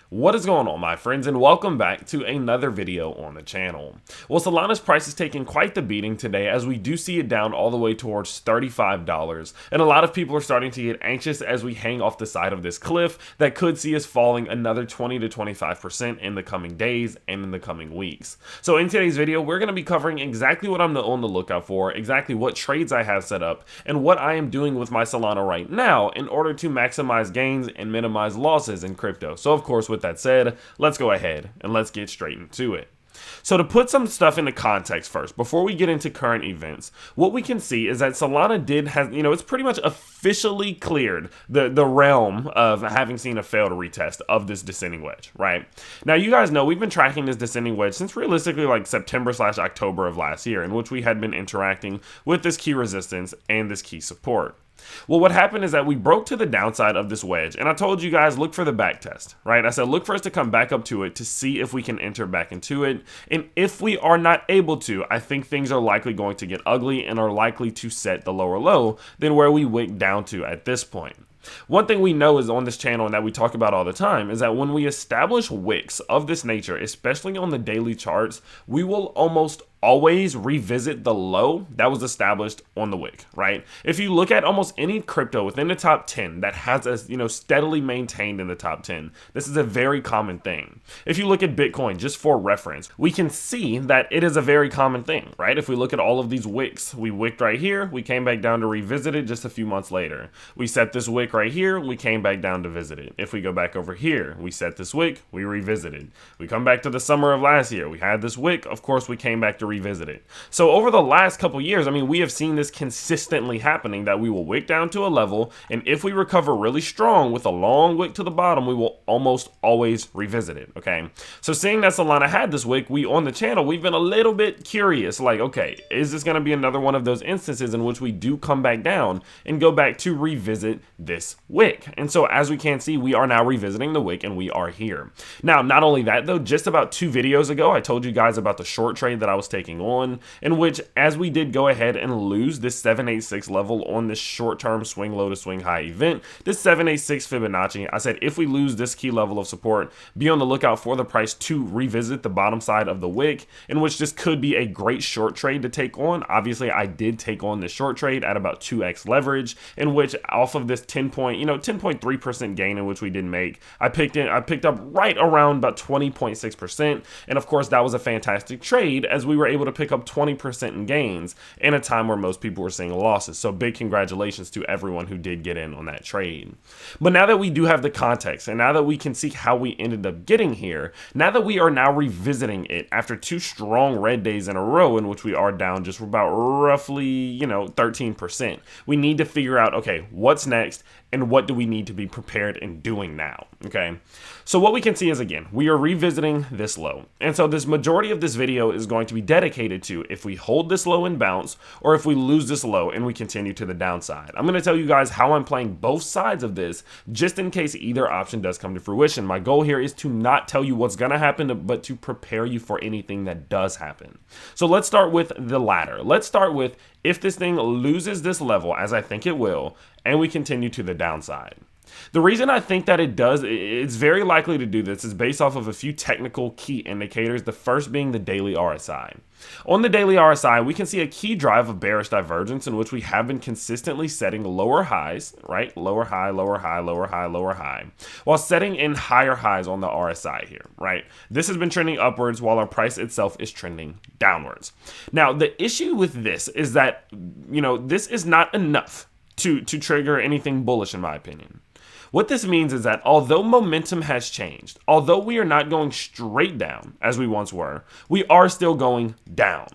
What is going on, my friends, and welcome back to another video on the channel. Well, Solana's price is taking quite the beating today, as we do see it down all the way towards $35, and a lot of people are starting to get anxious as we hang off the side of this cliff that could see us falling another 20 to 25% in the coming days and in the coming weeks. So in today's video, we're going to be covering exactly what I'm on the lookout for, exactly what trades I have set up, and what I am doing with my Solana right now in order to maximize gains and minimize losses in crypto. So of course, with that said, let's go ahead and let's get straight into it. So to put some stuff into context first, before we get into current events, what we can see is that Solana it's pretty much officially cleared the realm of having seen a failed retest of this descending wedge, right? Now, you guys know we've been tracking this descending wedge since realistically like September/October of last year, in which we had been interacting with this key resistance and this key support. Well, what happened is that we broke to the downside of this wedge, and I told you guys, look for the back test, right? I said, look for us to come back up to it to see if we can enter back into it, and if we are not able to, I think things are likely going to get ugly and are likely to set the lower low than where we went down to at this point. One thing we know is on this channel and that we talk about all the time is that when we establish wicks of this nature, especially on the daily charts, we will almost always revisit the low that was established on the wick, right? If you look at almost any crypto within the top 10 that has us, steadily maintained in the top 10, this is a very common thing. If you look at Bitcoin, just for reference, we can see that it is a very common thing, right? If we look at all of these wicks, we wicked right here, we came back down to revisit it just a few months later. We set this wick right here, we came back down to visit it. If we go back over here, we set this wick, we revisited. We come back to the summer of last year, we had this wick, of course we came back to revisit it. So over the last couple years, we have seen this consistently happening, that we will wick down to a level, and if we recover really strong with a long wick to the bottom, we will almost always revisit it, okay? So seeing that Solana had this wick, we on the channel, we've been a little bit curious, like, okay, is this going to be another one of those instances in which we do come back down and go back to revisit this wick? And so as we can see, we are now revisiting the wick and we are here. Now, not only that though, just about 2 videos ago, I told you guys about the short trade that I was taking on, in which as we did go ahead and lose this 786 level on this short-term swing low to swing high event, this 786 Fibonacci, I said if we lose this key level of support, be on the lookout for the price to revisit the bottom side of the wick, in which this could be a great short trade to take on. Obviously, I did take on this short trade at about 2x leverage, in which off of this 10.3% gain in which we did make, I picked up right around about 20.6%, and of course that was a fantastic trade, as we were able to pick up 20% in gains in a time where most people were seeing losses. So big congratulations to everyone who did get in on that trade. But now that we do have the context, and now that we can see how we ended up getting here, now that we are now revisiting it after 2 strong red days in a row in which we are down just about roughly 13%, we need to figure out, okay, what's next and what do we need to be prepared in doing now, okay? So what we can see is, again, we are revisiting this low. And so this majority of this video is going to be dedicated to if we hold this low and bounce, or if we lose this low and we continue to the downside. I'm going to tell you guys how I'm playing both sides of this, just in case either option does come to fruition. My goal here is to not tell you what's going to happen, but to prepare you for anything that does happen. So let's start with the latter. Let's start with if this thing loses this level, as I think it will, and we continue to the downside. The reason I think that it does, it's very likely to do this, is based off of a few technical key indicators, the first being the daily RSI. On the daily RSI, we can see a key drive of bearish divergence in which we have been consistently setting lower highs, right? Lower high, lower high, lower high, lower high, while setting in higher highs on the RSI here, right? This has been trending upwards while our price itself is trending downwards. Now, the issue with this is that, this is not enough to trigger anything bullish, in my opinion. What this means is that although momentum has changed, although we are not going straight down as we once were, we are still going down.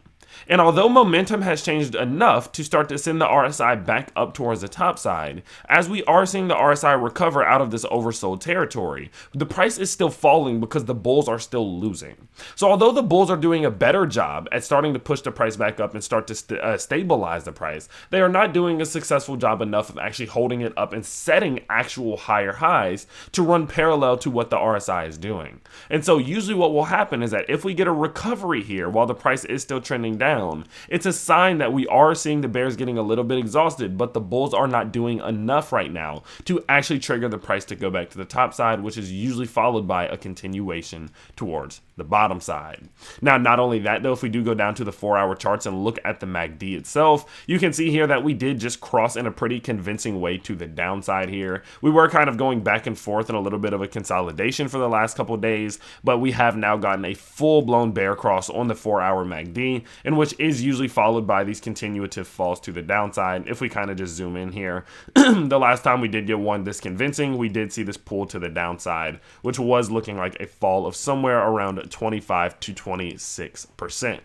And although momentum has changed enough to start to send the RSI back up towards the top side, as we are seeing the RSI recover out of this oversold territory, the price is still falling because the bulls are still losing. So although the bulls are doing a better job at starting to push the price back up and start to stabilize the price, they are not doing a successful job enough of actually holding it up and setting actual higher highs to run parallel to what the RSI is doing. And so usually what will happen is that if we get a recovery here while the price is still trending down, it's a sign that we are seeing the bears getting a little bit exhausted, but the bulls are not doing enough right now to actually trigger the price to go back to the top side, which is usually followed by a continuation towards the bottom side. Now, not only that though, if we do go down to the 4-hour charts and look at the MACD itself, you can see here that we did just cross in a pretty convincing way to the downside here. We were kind of going back and forth in a little bit of a consolidation for the last couple of days, but we have now gotten a full-blown bear cross on the 4-hour MACD, in which is usually followed by these continuative falls to the downside. If we kind of just zoom in here, the last time we did get one this convincing, we did see this pull to the downside, which was looking like a fall of somewhere around 25 to 26%.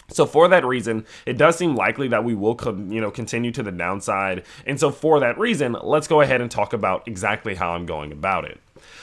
So for that reason, it does seem likely that we will, continue to the downside. And so for that reason, let's go ahead and talk about exactly how I'm going about it.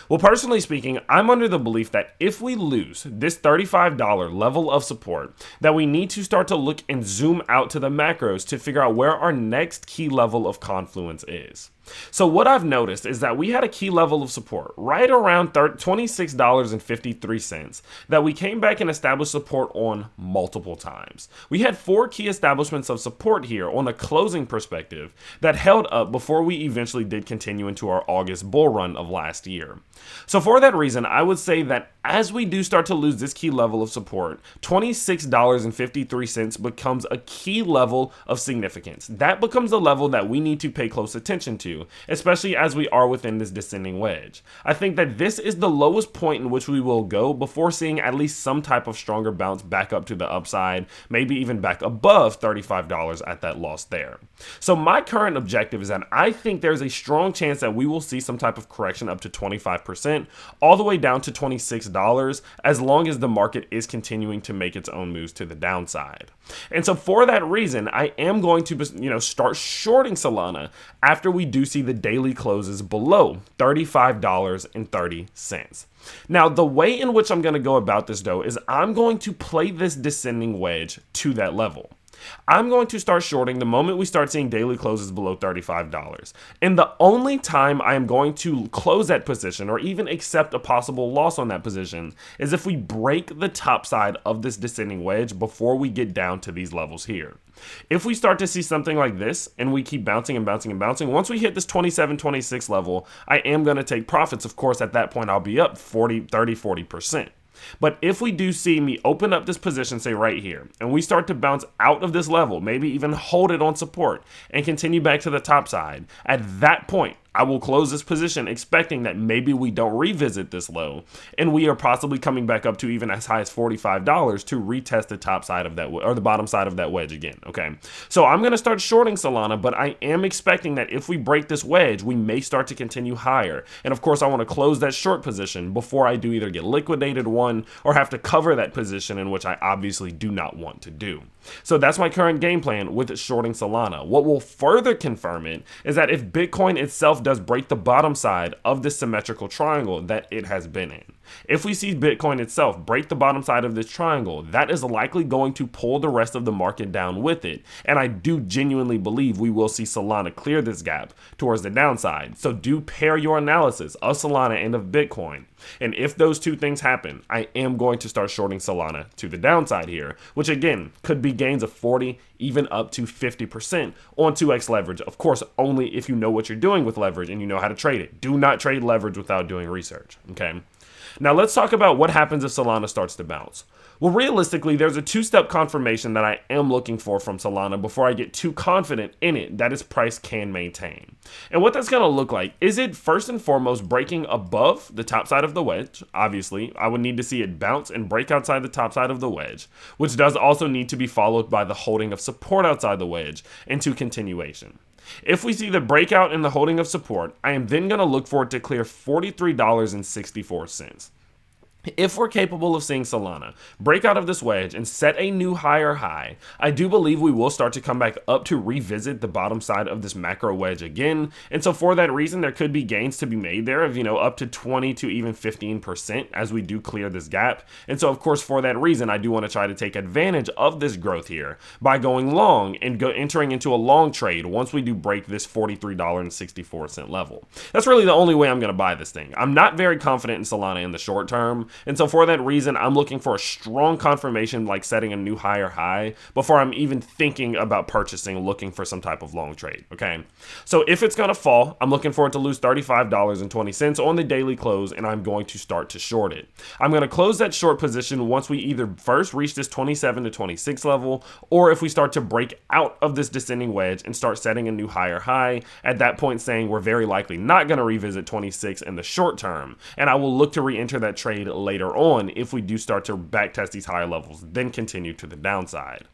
Well, personally speaking, I'm under the belief that if we lose this $35 level of support, that we need to start to look and zoom out to the macros to figure out where our next key level of confluence is. So what I've noticed is that we had a key level of support right around $26.53 that we came back and established support on multiple times. We had 4 key establishments of support here on a closing perspective that held up before we eventually did continue into our August bull run of last year. So for that reason, I would say that as we do start to lose this key level of support, $26.53 becomes a key level of significance. That becomes a level that we need to pay close attention to, especially as we are within this descending wedge. I think that this is the lowest point in which we will go before seeing at least some type of stronger bounce back up to the upside, maybe even back above $35 at that loss there. So my current objective is that I think there's a strong chance that we will see some type of correction up to 25%, all the way down to $26, as long as the market is continuing to make its own moves to the downside. And so for that reason, I am going to, start shorting Solana after we do see the daily closes below $35.30. Now, the way in which I'm going to go about this, though, is I'm going to play this descending wedge to that level. I'm going to start shorting the moment we start seeing daily closes below $35. And the only time I am going to close that position or even accept a possible loss on that position is if we break the top side of this descending wedge before we get down to these levels here. If we start to see something like this and we keep bouncing and bouncing and bouncing, once we hit this 27, 26 level, I am going to take profits. Of course, at that point, I'll be up 40%. But if we do see me open up this position, say right here, and we start to bounce out of this level, maybe even hold it on support and continue back to the top side, at that point, I will close this position expecting that maybe we don't revisit this low and we are possibly coming back up to even as high as $45 to retest the top side of that or the bottom side of that wedge again. Okay, so I'm going to start shorting Solana, but I am expecting that if we break this wedge, we may start to continue higher. And of course, I want to close that short position before I do either get liquidated one or have to cover that position, in which I obviously do not want to do. So that's my current game plan with shorting Solana. What will further confirm it is that if Bitcoin itself does break the bottom side of this symmetrical triangle that it has been in. If we see Bitcoin itself break the bottom side of this triangle, that is likely going to pull the rest of the market down with it. And I do genuinely believe we will see Solana clear this gap towards the downside. So do pair your analysis of Solana and of Bitcoin. And if those two things happen, I am going to start shorting Solana to the downside here, which again could be gains of 40, even up to 50% on 2x leverage. Of course, only if you know what you're doing with leverage and you know how to trade it. Do not trade leverage without doing research, okay? Now let's talk about what happens if Solana starts to bounce. Well, realistically, there's a two-step confirmation that I am looking for from Solana before I get too confident in it that its price can maintain. And what that's going to look like is it first and foremost breaking above the top side of the wedge. Obviously, I would need to see it bounce and break outside the top side of the wedge, which does also need to be followed by the holding of support outside the wedge into continuation. If we see the breakout and the holding of support, I am then going to look for it to clear $43.64. If we're capable of seeing Solana break out of this wedge and set a new higher high, I do believe we will start to come back up to revisit the bottom side of this macro wedge again. And so for that reason, there could be gains to be made there of, up to 20 to even 15% as we do clear this gap. And so of course, for that reason, I do want to try to take advantage of this growth here by going long and entering into a long trade once we do break this $43.64 level. That's really the only way I'm going to buy this thing. I'm not very confident in Solana in the short term. And so for that reason, I'm looking for a strong confirmation, like setting a new higher high, before I'm even thinking about purchasing, looking for some type of long trade. Okay. So if it's going to fall, I'm looking for it to lose $35.20 on the daily close, and I'm going to start to short it. I'm going to close that short position once we either first reach this 27 to 26 level, or if we start to break out of this descending wedge and start setting a new higher high, at that point saying we're very likely not going to revisit 26 in the short term. And I will look to re-enter that trade later on if we do start to backtest these higher levels, then continue to the downside.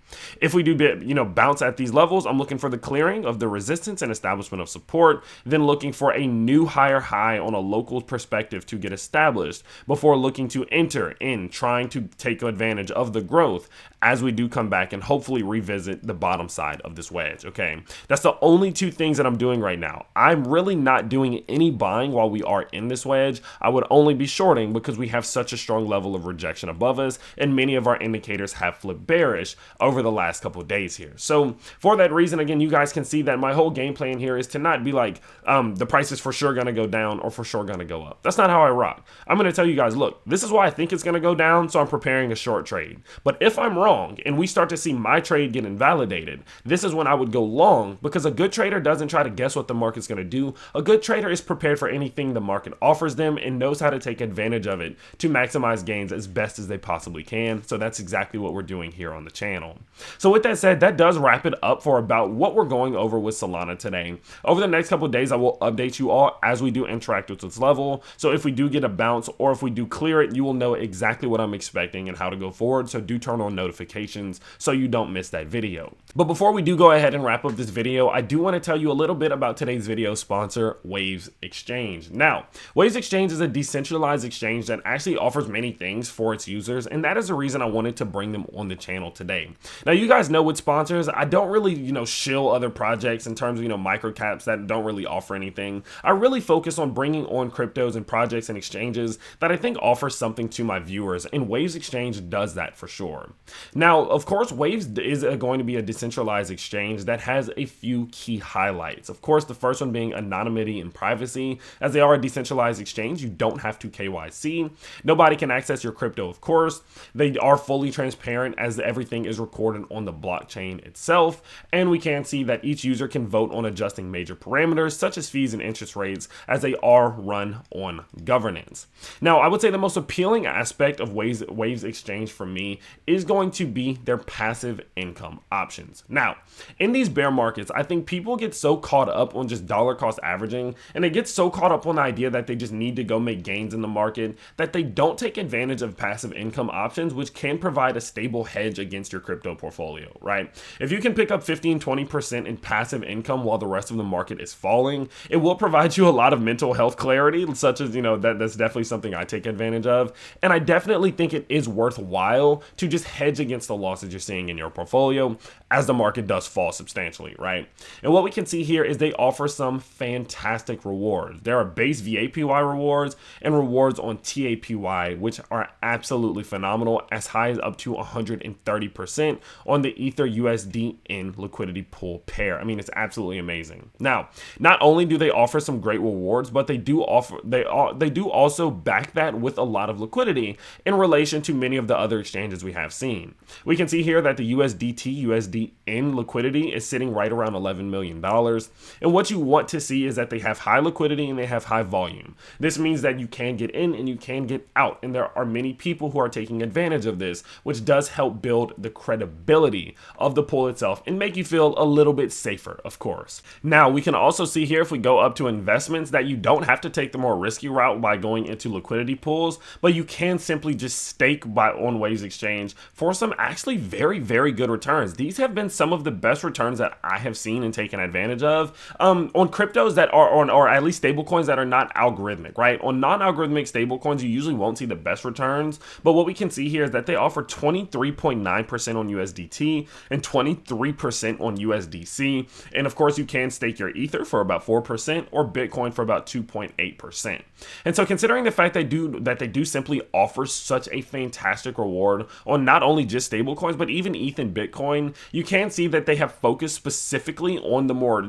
If we do bounce at these levels, I'm looking for the clearing of the resistance and establishment of support, then looking for a new higher high on a local perspective to get established before looking to enter in, trying to take advantage of the growth as we do come back and hopefully revisit the bottom side of this wedge. Okay, that's the only two things that I'm doing right now. I'm really not doing any buying while we are in this wedge. I would only be shorting because we have such a strong level of rejection above us, and many of our indicators have flipped bearish over the last couple of days here. So for that reason, again, you guys can see that my whole game plan here is to not be like the price is for sure going to go down or for sure going to go up. That's not how I rock. I'm going to tell you guys, look, this is why I think it's going to go down, so I'm preparing a short trade. But if I'm wrong and we start to see my trade get invalidated, this is when I would go long, because a good trader doesn't try to guess what the market's going to do. A good trader is prepared for anything the market offers them and knows how to take advantage of it to maximize gains as best as they possibly can. So that's exactly what we're doing here on the channel. So with that said, that does wrap it up for about what we're going over with Solana today. Over the next couple of days, I will update you all as we do interact with this level. So if we do get a bounce or if we do clear it, you will know exactly what I'm expecting and how to go forward. So do turn on notifications so you don't miss that video. But before we do go ahead and wrap up this video, I do want to tell you a little bit about today's video sponsor, Waves Exchange. Now, Waves Exchange is a decentralized exchange that actually offers many things for its users, and that is the reason I wanted to bring them on the channel today. Now, you guys know with sponsors, I don't really, shill other projects in terms of, micro caps that don't really offer anything. I really focus on bringing on cryptos and projects and exchanges that I think offer something to my viewers, and Waves Exchange does that for sure. Now, of course, Waves is going to be a decentralized exchange that has a few key highlights. Of course, the first one being anonymity and privacy. As they are a decentralized exchange, you don't have to KYC. Nobody can access your crypto, of course. They are fully transparent as everything is recorded on the blockchain itself. And we can see that each user can vote on adjusting major parameters such as fees and interest rates as they are run on governance. Now, I would say the most appealing aspect of Waves Exchange for me is going to be their passive income options. Now, in these bear markets, I think people get so caught up on just dollar cost averaging, and they get so caught up on the idea that they just need to go make gains in the market that they don't take advantage of passive income options, which can provide a stable hedge against your crypto portfolio, right? If you can pick up 15-20% in passive income while the rest of the market is falling, it will provide you a lot of mental health clarity, such as, that's definitely something I take advantage of. And I definitely think it is worthwhile to just hedge against the losses you're seeing in your portfolio as the market does fall substantially, right? And what we can see here is they offer some fantastic rewards. There are base VAPY rewards and rewards on TAPY, which are absolutely phenomenal, as high as up to 130% on the Ether USD in liquidity pool pair. I mean, it's absolutely amazing. Now, not only do they offer some great rewards, but they do also back that with a lot of liquidity in relation to many of the other exchanges we have seen. We can see here that the USDT USD in liquidity is sitting right around $11 million. And what you want to see is that they have high liquidity and they have high volume. This means that you can get in and you can get out. And there are many people who are taking advantage of this, which does help build the credibility of the pool itself and make you feel a little bit safer, of course. Now, we can also see here, if we go up to investments, that you don't have to take the more risky route by going into liquidity pools, but you can simply just stake on Waves Exchange for some actually very, very good returns. These have been some of the best returns that I have seen and taken advantage of on cryptos that are on, or at least stablecoins that are not algorithmic, right? On non-algorithmic stablecoins, you usually won't see the best returns, but what we can see here is that they offer 23.9% on USDT and 23% on USDC. And of course, you can stake your Ether for about 4% or Bitcoin for about 2.8%. And so considering the fact that they do simply offer such a fantastic reward on not only just stablecoins, but even ETH and Bitcoin, you can see that they have focused specifically on the more,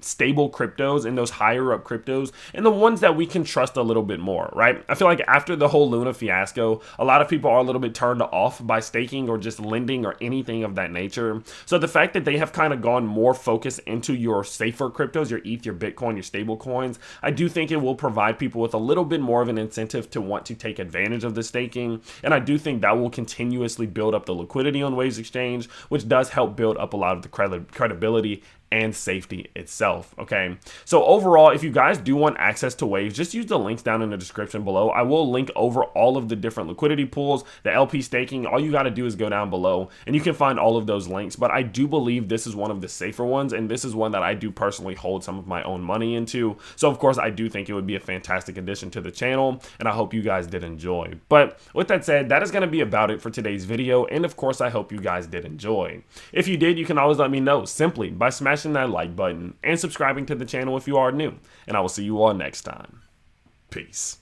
stable cryptos and those higher up cryptos and the ones that we can trust a little bit more, right? I feel like after the whole Luna fiasco, a lot of people are a little bit turned off by staking or just lending or anything of that nature. So the fact that they have kind of gone more focused into your safer cryptos, your ETH, your Bitcoin, your stable coins, I do think it will provide people with a little bit more of an incentive to want to take advantage of the staking. And I do think that will continuously build up the liquidity on Waves Exchange, which does help build up a lot of the credibility and safety itself. Okay, so overall, if you guys do want access to Waves, just use the links down in the description below. I will link over all of the different liquidity pools, the LP staking. All you got to do is go down below and you can find all of those links. But I do believe this is one of the safer ones, and this is one that I do personally hold some of my own money into. So of course, I do think it would be a fantastic addition to the channel, and I hope you guys did enjoy. But with that said, that is going to be about it for today's video, and of course, I hope you guys did enjoy. If you did, you can always let me know simply by smashing that like button and subscribing to the channel if you are new, and I will see you all next time. Peace.